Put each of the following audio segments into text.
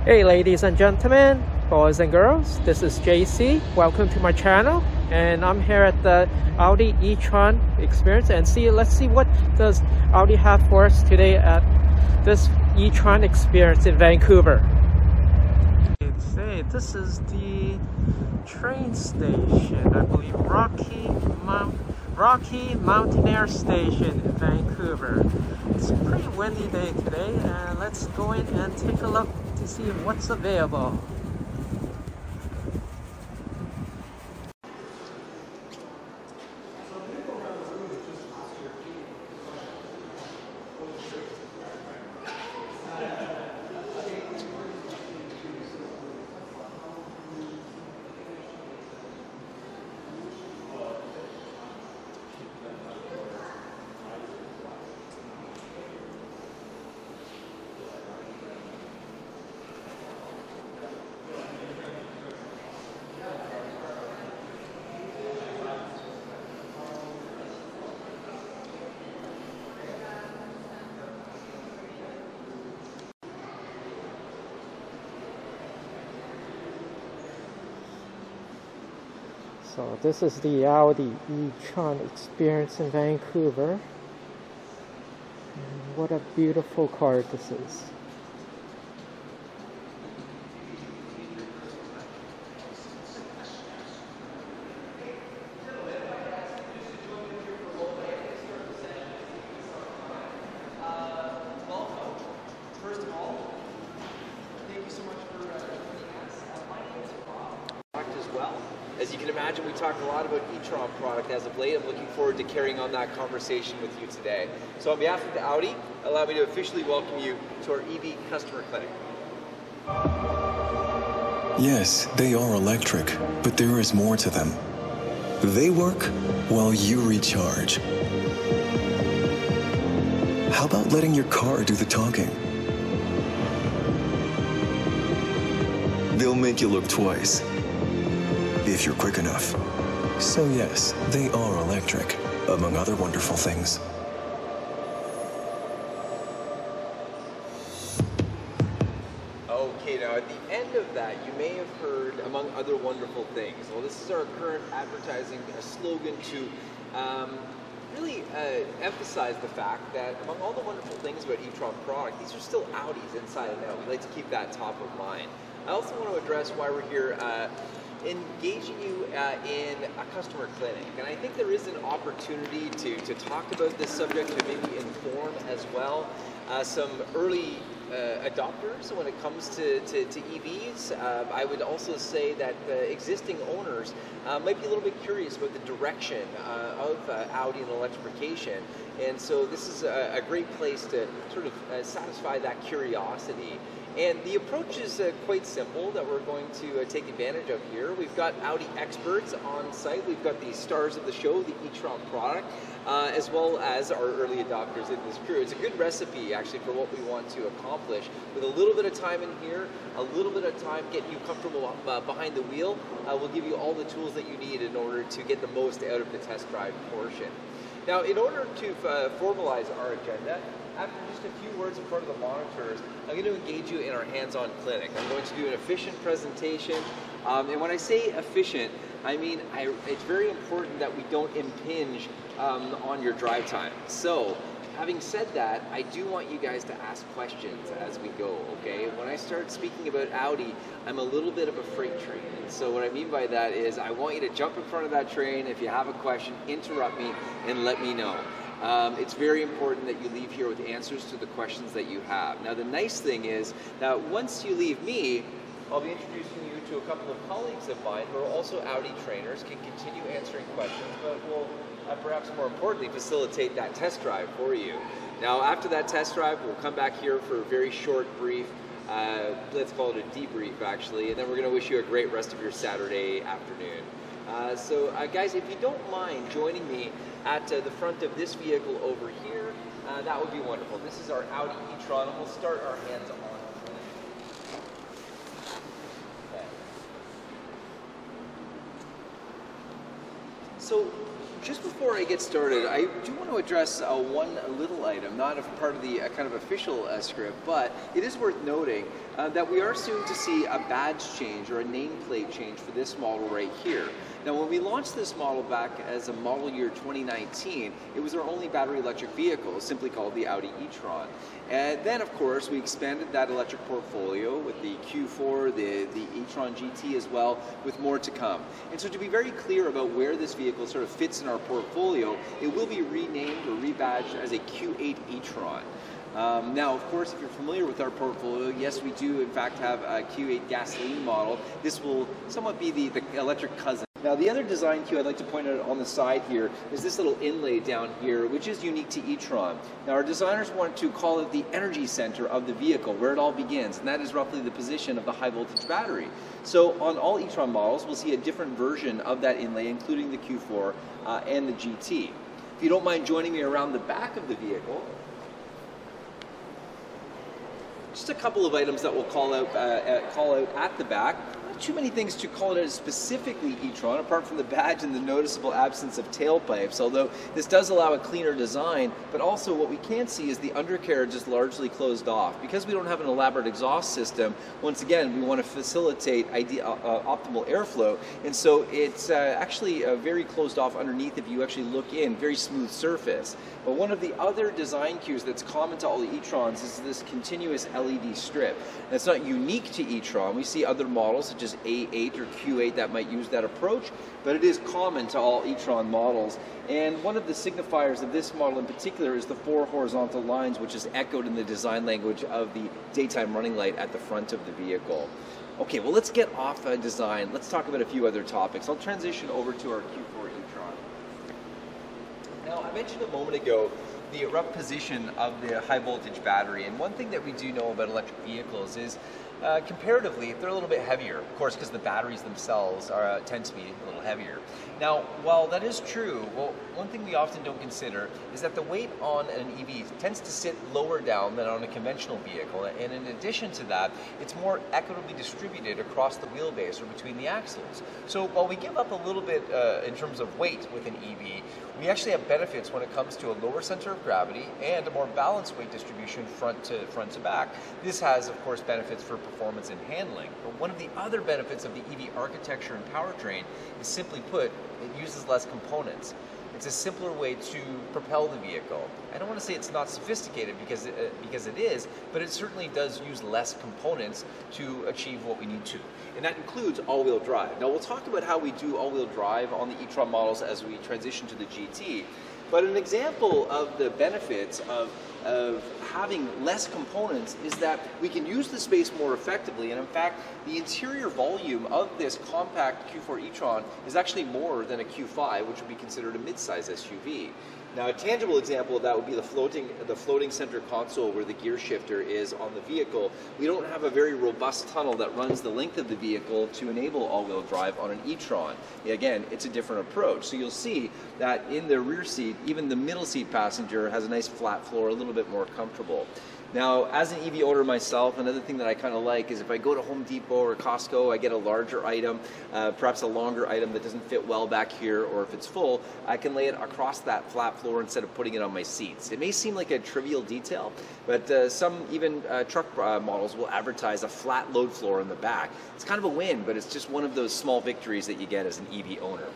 Hey ladies and gentlemen, boys and girls, this is JC. Welcome to my channel, and I'm here at the Audi e-tron experience, and let's see what does Audi have for us today at this e-tron experience in Vancouver. Hey, this is the train station, I believe Rocky Mountaineer Station in Vancouver. It's a pretty windy day today, and let's go in and take a look to see what's available. So this is the Audi e-tron experience in Vancouver. And what a beautiful car this is. First of all, thank you so much for joining us. My name is Rob. As well. As you can imagine, we talked a lot about e-tron product as of late. I'm looking forward to carrying on that conversation with you today. So on behalf of Audi, allow me to officially welcome you to our EV customer clinic. Yes, they are electric, but there is more to them. They work while you recharge. How about letting your car do the talking? They'll make you look twice, if you're quick enough. So yes, they are electric, among other wonderful things. Okay, now at the end of that, you may have heard, among other wonderful things. Well, this is our current advertising slogan to really emphasize the fact that among all the wonderful things about e-tron product, these are still Audis inside and out. We like to keep that top of mind. I also want to address why we're here engaging you in a customer clinic. And I think there is an opportunity to talk about this subject, to maybe inform as well some early adopters when it comes to EVs. I would also say that existing owners might be a little bit curious about the direction of Audi and electrification. And so this is a great place to sort of satisfy that curiosity. And the approach is quite simple that we're going to take advantage of here. We've got Audi experts on site. We've got the stars of the show, the e-tron product, as well as our early adopters in this crew. It's a good recipe, actually, for what we want to accomplish. With a little bit of time in here, a little bit of time getting you comfortable behind the wheel, we'll give you all the tools that you need in order to get the most out of the test drive portion. Now, in order to formalize our agenda, after just a few words in front of the monitors, I'm going to engage you in our hands-on clinic. I'm going to do an efficient presentation, and when I say efficient, I mean it's very important that we don't impinge on your drive time. So, having said that, I do want you guys to ask questions as we go, okay? When I start speaking about Audi, I'm a little bit of a freight train. And so what I mean by that is I want you to jump in front of that train. If you have a question, interrupt me and let me know. It's very important that you leave here with answers to the questions that you have. Now, the nice thing is that once you leave me, I'll be introducing you to a couple of colleagues of mine who are also Audi trainers, can continue answering questions, but will perhaps more importantly facilitate that test drive for you. Now, after that test drive, we'll come back here for a very short brief, let's call it a debrief actually, and then we're going to wish you a great rest of your Saturday afternoon. So guys, if you don't mind joining me at the front of this vehicle over here, that would be wonderful. This is our Audi e-tron, and we'll start our hands-on. So, just before I get started, I do want to address one little item, not a part of the kind of official script, but it is worth noting that we are soon to see a badge change or a nameplate change for this model right here. Now, when we launched this model back as a model year 2019, it was our only battery electric vehicle, simply called the Audi e-tron. And then, of course, we expanded that electric portfolio with the Q4, the e-tron GT as well, with more to come. And so to be very clear about where this vehicle sort of fits in our portfolio, it will be renamed or rebadged as a Q8 e-tron. Now, of course, if you're familiar with our portfolio, yes, we do in fact have a Q8 gasoline model. This will somewhat be the electric cousin. Now, the other design cue I'd like to point out on the side here is this little inlay down here, which is unique to e-tron. Now, our designers want to call it the energy center of the vehicle, where it all begins, and that is roughly the position of the high voltage battery. So on all e-tron models, we'll see a different version of that inlay, including the Q4 and the GT. If you don't mind joining me around the back of the vehicle, just a couple of items that we'll call out at the back. Not too many things to call it as specifically e-tron, apart from the badge and the noticeable absence of tailpipes, although this does allow a cleaner design, but also what we can see is the undercarriage is largely closed off. Because we don't have an elaborate exhaust system, once again, we want to facilitate optimal airflow, and so it's actually very closed off underneath if you actually look in, very smooth surface. But one of the other design cues that's common to all the e-trons is this continuous LED strip. And it's not unique to e-tron. We see other models such as A8 or Q8 that might use that approach, but it is common to all e-tron models. And one of the signifiers of this model in particular is the 4 horizontal lines, which is echoed in the design language of the daytime running light at the front of the vehicle. Okay, well, let's get off design. Let's talk about a few other topics. I'll transition over to our Q4 e-tron. Now, I mentioned a moment ago the rough position of the high voltage battery, and one thing that we do know about electric vehicles is comparatively they're a little bit heavier, of course, because the batteries themselves tend to be a little heavier. Now, while that is true, well, one thing we often don't consider is that the weight on an EV tends to sit lower down than on a conventional vehicle, and in addition to that, it's more equitably distributed across the wheelbase or between the axles. So while we give up a little bit in terms of weight with an EV, we actually have benefits when it comes to a lower center of gravity and a more balanced weight distribution front to back. This has, of course, benefits for performance and handling. But one of the other benefits of the EV architecture and powertrain is, simply put, it uses less components. It's a simpler way to propel the vehicle. I don't want to say it's not sophisticated because it is, but it certainly does use less components to achieve what we need to. And that includes all-wheel drive. Now, we'll talk about how we do all-wheel drive on the e-tron models as we transition to the GT. But an example of the benefits of having less components is that we can use the space more effectively, and in fact the interior volume of this compact Q4 e-tron is actually more than a Q5, which would be considered a mid-size SUV. Now, a tangible example of that would be the floating center console where the gear shifter is on the vehicle. We don't have a very robust tunnel that runs the length of the vehicle to enable all-wheel drive on an e-tron. Again, it's a different approach. So you'll see that in the rear seat, even the middle seat passenger has a nice flat floor, a little bit more comfortable. Now, as an EV owner myself, another thing that I kind of like is if I go to Home Depot or Costco, I get a larger item, perhaps a longer item that doesn't fit well back here, or if it's full, I can lay it across that flat floor instead of putting it on my seats. It may seem like a trivial detail, but some even truck models will advertise a flat load floor in the back. It's kind of a win, but it's just one of those small victories that you get as an EV owner.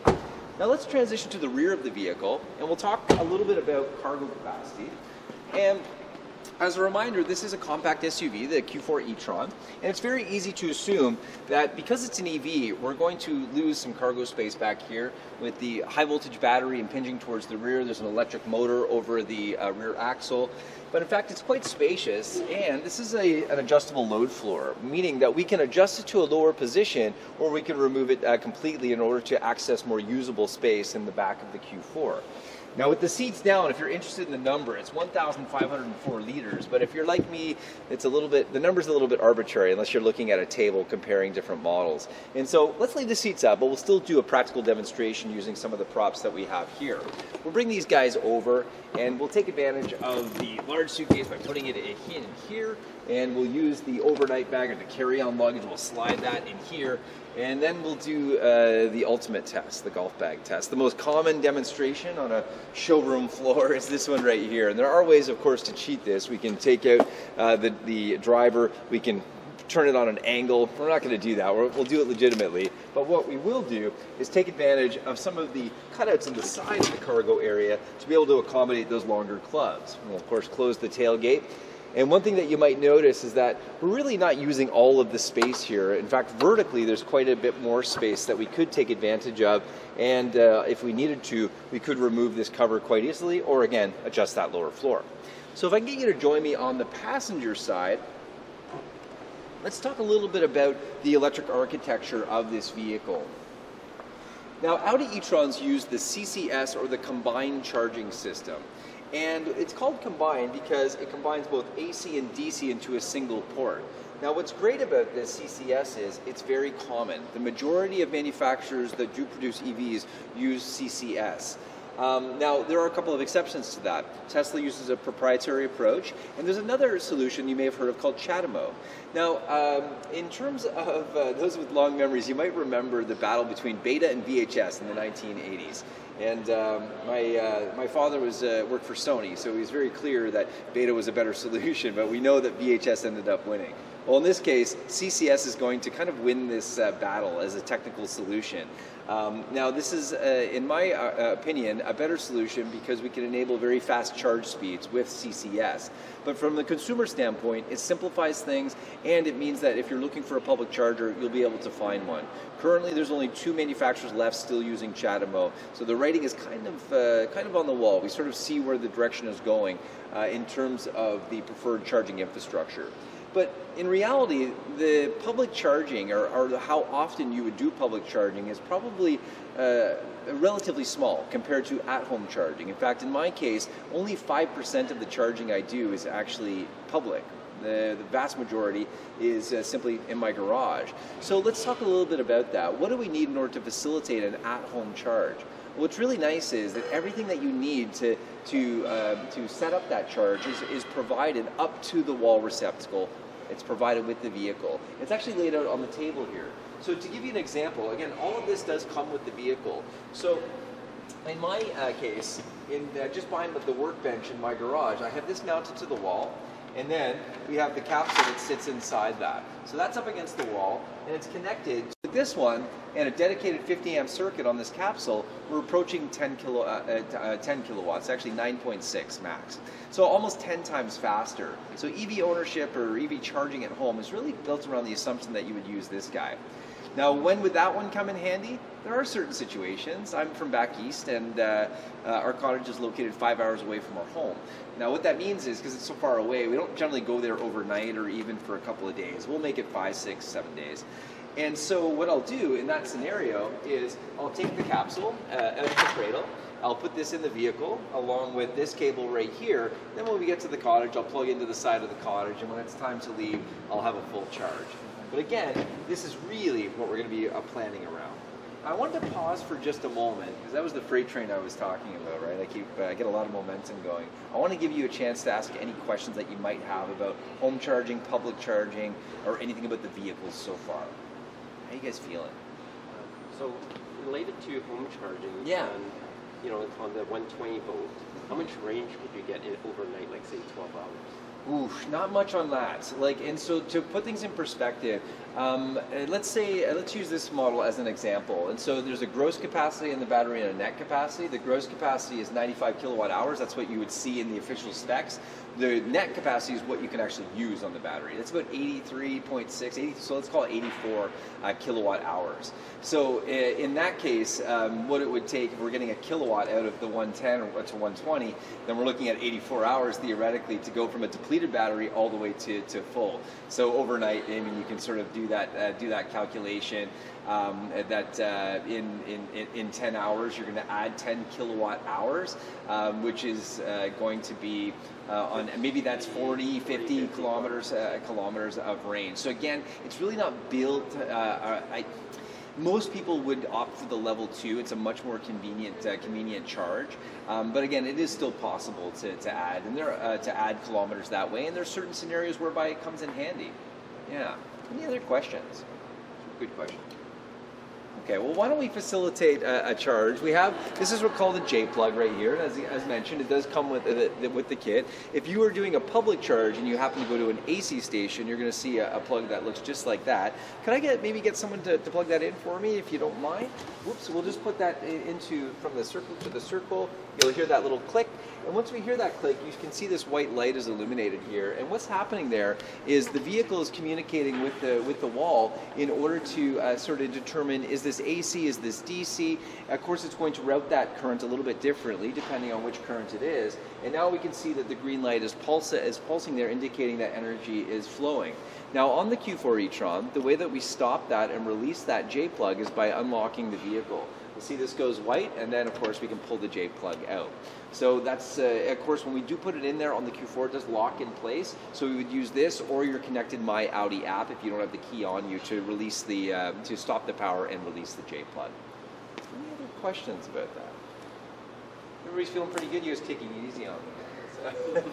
Now let's transition to the rear of the vehicle, and we'll talk a little bit about cargo capacity. And as a reminder, this is a compact SUV, the Q4 e-tron, and it's very easy to assume that because it's an EV, we're going to lose some cargo space back here with the high voltage battery impinging towards the rear. There's an electric motor over the rear axle, but in fact it's quite spacious, and this is an adjustable load floor, meaning that we can adjust it to a lower position or we can remove it completely in order to access more usable space in the back of the Q4. Now with the seats down, if you're interested in the number, it's 1,504 liters, but if you're like me, it's the number's a little bit arbitrary unless you're looking at a table comparing different models. And so let's leave the seats up, but we'll still do a practical demonstration using some of the props that we have here. We'll bring these guys over and we'll take advantage of the large suitcase by putting it in here, and we'll use the overnight bag or the carry-on luggage. We'll slide that in here, And then we'll do the ultimate test, the golf bag test. The most common demonstration on a showroom floor is this one right here. And there are ways, of course, to cheat this. We can take out the driver, we can turn it on an angle. We're not going to do that. We'll do it legitimately. But what we will do is take advantage of some of the cutouts in the side of the cargo area to be able to accommodate those longer clubs. We'll, of course, close the tailgate. And one thing that you might notice is that we're really not using all of the space here. In fact, vertically, there's quite a bit more space that we could take advantage of. And if we needed to, we could remove this cover quite easily, or again, adjust that lower floor. So if I can get you to join me on the passenger side, let's talk a little bit about the electric architecture of this vehicle. Now, Audi e-trons use the CCS, or the combined charging system. And it's called combined because it combines both AC and DC into a single port. Now, what's great about this CCS is it's very common. The majority of manufacturers that do produce EVs use CCS. Now, there are a couple of exceptions to that. Tesla uses a proprietary approach, and there's another solution you may have heard of called CHAdeMO. Now, in terms of those with long memories, you might remember the battle between Beta and VHS in the 1980s. And my father worked for Sony, so he was very clear that Beta was a better solution, but we know that VHS ended up winning. Well, in this case, CCS is going to kind of win this battle as a technical solution. Now, this is, in my opinion, a better solution because we can enable very fast charge speeds with CCS. But from the consumer standpoint, it simplifies things, and it means that if you're looking for a public charger, you'll be able to find one. Currently, there's only 2 manufacturers left still using CHAdeMO, so the writing is kind of on the wall. We sort of see where the direction is going in terms of the preferred charging infrastructure. But in reality, the public charging, or how often you would do public charging, is probably relatively small compared to at-home charging. In fact, in my case, only 5% of the charging I do is actually public. The vast majority is simply in my garage. So let's talk a little bit about that. What do we need in order to facilitate an at-home charge? What's really nice is that everything that you need to set up that charge is provided up to the wall receptacle. It's provided with the vehicle. It's actually laid out on the table here. So to give you an example, again, all of this does come with the vehicle. So in my case, just behind the workbench in my garage, I have this mounted to the wall, and then we have the capsule that sits inside that. So that's up against the wall, and it's connected to this one and a dedicated 50 amp circuit on this capsule. We're approaching 10 kilowatts, actually 9.6 max. So almost 10 times faster. So EV ownership or EV charging at home is really built around the assumption that you would use this guy. Now, when would that one come in handy? There are certain situations. I'm from back east, and our cottage is located 5 hours away from our home. Now, what that means is, because it's so far away, we don't generally go there overnight or even for a couple of days. We'll make it 5, 6, 7 days. And so what I'll do in that scenario is I'll take the capsule out of the cradle, I'll put this in the vehicle along with this cable right here. Then when we get to the cottage, I'll plug into the side of the cottage, and when it's time to leave, I'll have a full charge. But again, this is really what we're going to be planning around. I wanted to pause for just a moment, because that was the freight train I was talking about, right? I get a lot of momentum going. I want to give you a chance to ask any questions that you might have about home charging, public charging, or anything about the vehicles so far. How are you guys feeling? So related to home charging, yeah. You know, on the 120 volt, how much range would you get overnight, like say 12 hours? Oof, not much on that. And so to put things in perspective, let's use this model as an example. And so there's a gross capacity in the battery and a net capacity. The gross capacity is 95 kilowatt hours. That's what you would see in the official specs. The net capacity is what you can actually use on the battery. That's about 83.6, so let's call it 84 kilowatt hours. So in that case, what it would take, if we're getting a kilowatt out of the 110 to 120, then we're looking at 84 hours theoretically to go from a depleted battery all the way to full. So overnight, I mean, you can sort of do that calculation. In 10 hours, you're going to add 10 kilowatt hours, which is going to be on maybe that's 40, 50 kilometers of range. So again, it's really not built. Most people would opt for the level 2. It's a much more convenient charge. But again, it is still possible to add kilometers that way. And there's certain scenarios whereby it comes in handy. Yeah. Any other questions? Good question. Okay, well, why don't we facilitate a charge? We have, this is what's called a J-plug right here. As mentioned, it does come with the kit. If you are doing a public charge and you happen to go to an AC station, you're going to see a plug that looks just like that. Can I maybe get someone to plug that in for me, if you don't mind? Whoops, we'll just put that from the circle to the circle. You'll hear that little click. And once we hear that click, you can see this white light is illuminated here. And what's happening there is the vehicle is communicating with the wall in order to sort of determine, is this AC, is this DC? Of course, it's going to route that current a little bit differently depending on which current it is. And now we can see that the green light is pulsing there, indicating that energy is flowing. Now on the Q4 e-tron, the way that we stop that and release that J-plug is by unlocking the vehicle. You see this goes white, and then of course we can pull the J-plug out. So that's, of course, when we do put it in there on the Q4, it does lock in place. So we would use this, or your connected My Audi app if you don't have the key on you to release to stop the power and release the J-plug. Any other questions about that? Everybody's feeling pretty good. You guys taking it easy on me.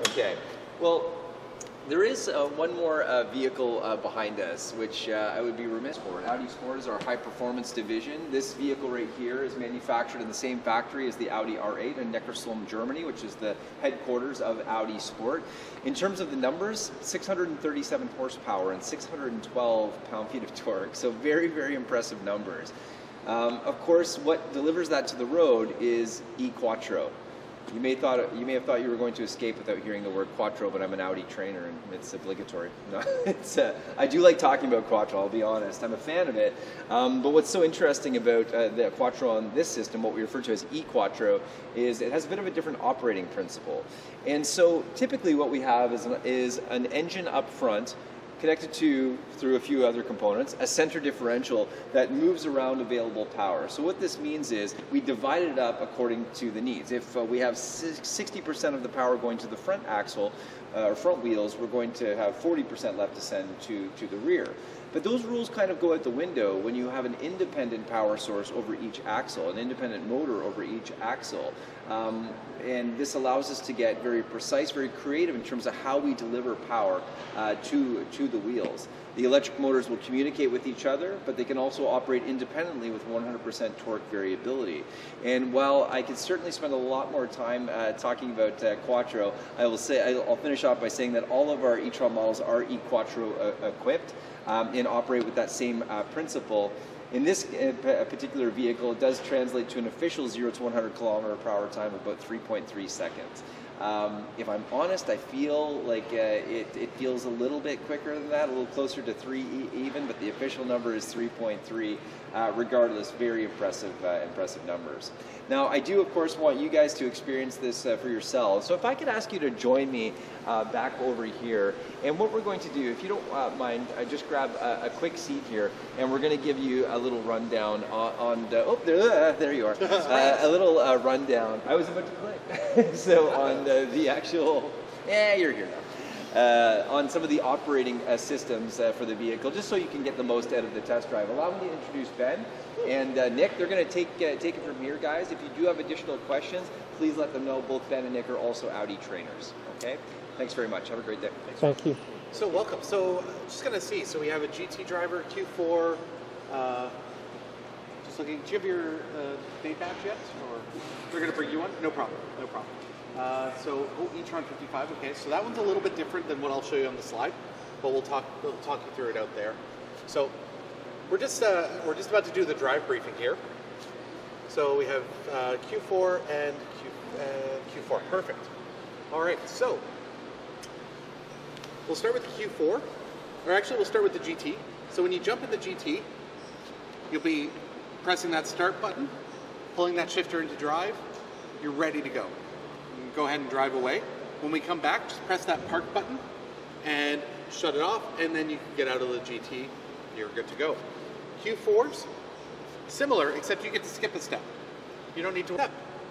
Okay. Well, there is one more vehicle behind us, which I would be remiss for. Audi Sport is our high-performance division. This vehicle right here is manufactured in the same factory as the Audi R8 in Neckarsulm, Germany, which is the headquarters of Audi Sport. In terms of the numbers, 637 horsepower and 612 pound-feet of torque, so very, very impressive numbers. Of course, what delivers that to the road is e-Quattro. You may have thought you were going to escape without hearing the word Quattro, but I'm an Audi trainer and it's obligatory. No, I do like talking about Quattro, I'll be honest. I'm a fan of it. But what's so interesting about the Quattro on this system, what we refer to as e-Quattro, is it has a bit of a different operating principle. And so typically what we have is an engine up front, connected through a few other components, a center differential that moves around available power. So what this means is we divide it up according to the needs. If we have 60% of the power going to the front axle, or front wheels, we're going to have 40% left to send to the rear. But those rules kind of go out the window when you have an independent power source over each axle, an independent motor over each axle. And this allows us to get very precise, very creative in terms of how we deliver power to the wheels. The electric motors will communicate with each other, but they can also operate independently with 100% torque variability. And while I could certainly spend a lot more time talking about Quattro, I'll finish off by saying that all of our e-tron models are e-Quattro equipped and operate with that same principle. In this particular vehicle, it does translate to an official 0 to 100 kilometer per hour time of about 3.3 seconds. If I'm honest, I feel like it feels a little bit quicker than that, a little closer to 3 even, but the official number is 3.3. Regardless, very impressive numbers. Now, I do, of course, want you guys to experience this for yourselves. So if I could ask you to join me back over here, and what we're going to do, if you don't mind, just grab a quick seat here, and we're going to give you a little rundown on there you are, a little rundown. I was about to click. So on the actual, you're here now. On some of the operating systems for the vehicle, just so you can get the most out of the test drive. Allow me to introduce Ben and Nick. They're going to take it from here, guys. If you do have additional questions, please let them know. Both Ben and Nick are also Audi trainers. Okay? Thanks very much. Have a great day. Thank you. So welcome. So just going to see. So we have a GT driver, Q4. Just looking. Do you have your day badge yet? Or we're going to bring you one? No problem. No problem. So e-tron 55. Okay, so that one's a little bit different than what I'll show you on the slide, but we'll talk you through it out there. So we're just about to do the drive briefing here. So we have Q4 and Q4. Perfect. All right. So we'll start with the Q4, or actually we'll start with the GT. So when you jump in the GT, you'll be pressing that start button, pulling that shifter into drive. You're ready to go. Go ahead and drive away. When we come back, just press that park button and shut it off, and then you can get out of the GT. You're good to go. Q4's similar, except you get to skip a step. You don't need to step.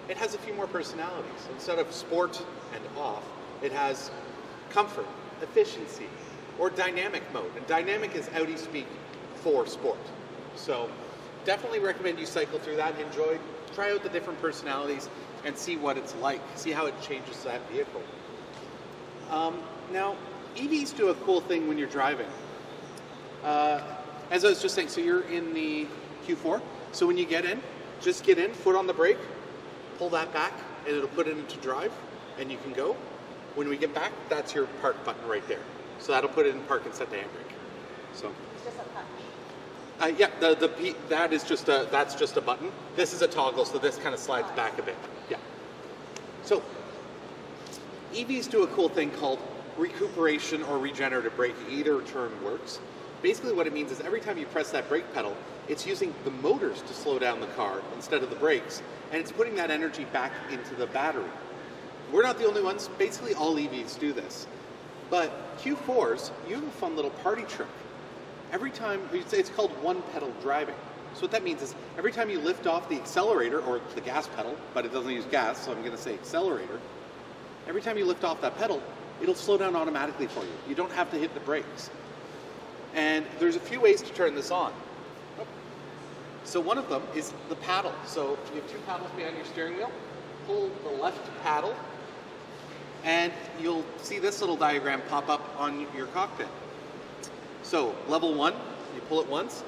It has a few more personalities. Instead of sport and off, it has comfort, efficiency, or dynamic mode. And dynamic is Audi speak for sport. So definitely recommend you cycle through that, enjoy, try out the different personalities, and see what it's like, see how it changes that vehicle. Now, EVs do a cool thing when you're driving. As I was just saying, so you're in the Q4. So when you get in, just get in, foot on the brake, pull that back, and it'll put it into drive, and you can go. When we get back, that's your park button right there. So that'll put it in park and set the handbrake. So. It's just a touch. Yeah, that's just a button. This is a toggle, so this kind of slides back a bit. Yeah. So EVs do a cool thing called recuperation or regenerative braking. Either term works. Basically what it means is every time you press that brake pedal, it's using the motors to slow down the car instead of the brakes, and it's putting that energy back into the battery. We're not the only ones. Basically all EVs do this. But Q4s, you have a fun little party trick. Every time, it's called one pedal driving. So what that means is every time you lift off the accelerator, or the gas pedal, but it doesn't use gas, so I'm going to say accelerator, every time you lift off that pedal, it'll slow down automatically for you. You don't have to hit the brakes. And there's a few ways to turn this on. So one of them is the paddle. So you have two paddles behind your steering wheel. Pull the left paddle, and you'll see this little diagram pop up on your cockpit. So level 1, you pull it once,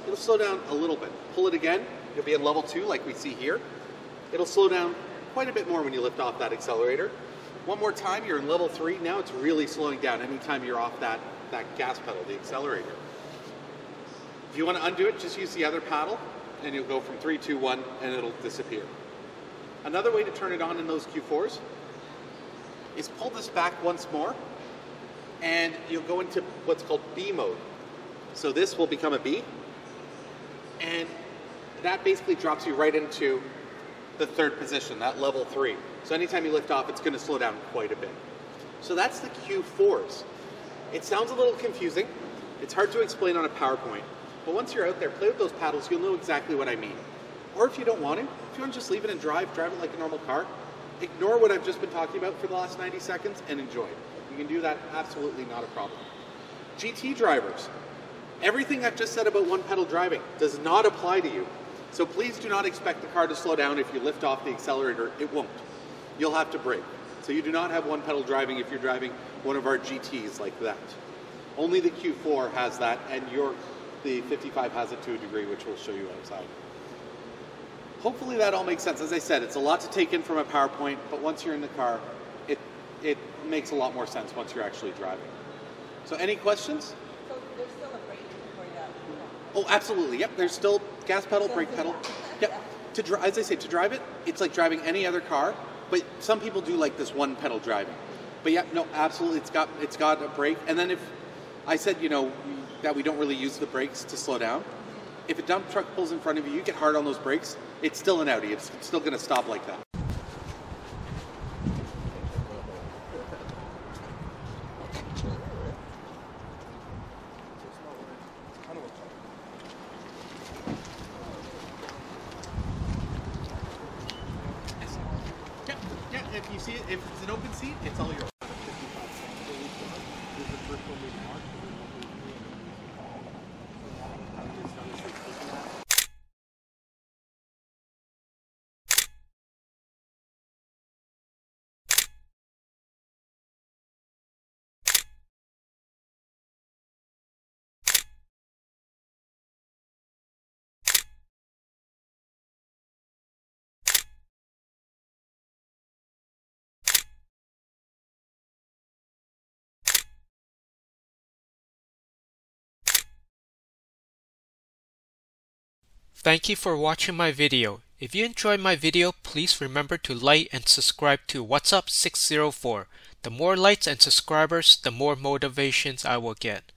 it'll slow down a little bit. Pull it again, you'll be in level 2 like we see here. It'll slow down quite a bit more when you lift off that accelerator. One more time, you're in level 3. Now it's really slowing down anytime you're off that gas pedal, the accelerator. If you want to undo it, just use the other paddle, and you'll go from 3, 2, 1, and it'll disappear. Another way to turn it on in those Q4s is pull this back once more, and you'll go into what's called B mode. So this will become a B, and that basically drops you right into the third position, that level 3. So anytime you lift off, it's going to slow down quite a bit. So that's the Q4s. It sounds a little confusing. It's hard to explain on a PowerPoint, but once you're out there, play with those paddles, you'll know exactly what I mean. Or if you don't want to, if you want to just leave it and drive it like a normal car, ignore what I've just been talking about for the last 90 seconds and enjoy it. You can do that, absolutely not a problem. GT drivers, everything I've just said about one pedal driving does not apply to you. So please do not expect the car to slow down if you lift off the accelerator. It won't. You'll have to brake. So you do not have one pedal driving if you're driving one of our GTs like that. Only the Q4 has that, and the 55 has it to a degree, which we'll show you outside. Hopefully that all makes sense. As I said, it's a lot to take in from a PowerPoint, but once you're in the car, it makes a lot more sense once you're actually driving. So any questions? So there's still a brake for that? Oh, absolutely. Yep, there's still gas pedal, brake pedal. Yep. As I say, to drive it, it's like driving any other car, but some people do like this one pedal driving. But yeah, no, absolutely, it's got a brake. And then if I said, that we don't really use the brakes to slow down, if a dump truck pulls in front of you, you get hard on those brakes, it's still an Audi. It's still going to stop like that. Yeah, if you see it, if it's an open seat, it's all yours. Thank you for watching my video. If you enjoyed my video, please remember to like and subscribe to What's Up 604. The more likes and subscribers, the more motivations I will get.